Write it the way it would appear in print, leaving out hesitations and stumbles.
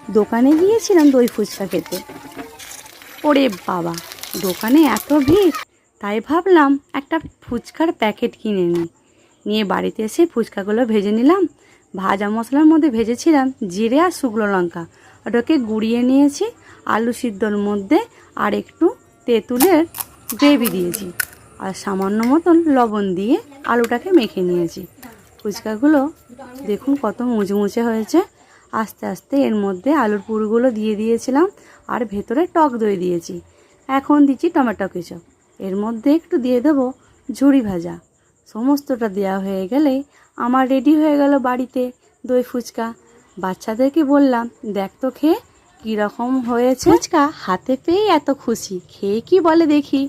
দোকানে গিয়েছিলাম দই ফুচকা খেতে। ওরে বাবা, দোকানে এত ভিড়, তাই ভাবলাম একটা ফুচকার প্যাকেট কিনে নিয়ে বাড়িতে এসে ফুচকাগুলো ভেজে নিলাম। ভাজা মশলার মধ্যে ভেজেছিলাম জিরে আর শুকনো লঙ্কা, ওটাকে গুঁড়িয়ে নিয়েছি। আলু সিদ্ধর মধ্যে আর একটু তেঁতুলের গ্রেভি দিয়েছি আর সামান্য মতন লবণ দিয়ে আলুটাকে মেখে নিয়েছি। ফুচকাগুলো দেখুন কত মুচমুচে হয়েছে। আস্তে আস্তে এর মধ্যে আলুর পুরগুলো দিয়ে দিয়েছিলাম আর ভেতরে টক দই দিয়েছি। এখন দিচ্ছি টমেটো কেচাপ, এর মধ্যে একটু দিয়ে দেবো ঝুড়ি ভাজা। সমস্তটা দেওয়া হয়ে গেলেই আমার রেডি হয়ে গেল বাড়িতে দই ফুচকা। বাচ্চাদেরকে বললাম, দেখ তো খেয়ে কীরকম হয়েছে। ফুচকা হাতে পেয়ে এত খুশি, খেয়ে কি বলে দেখি।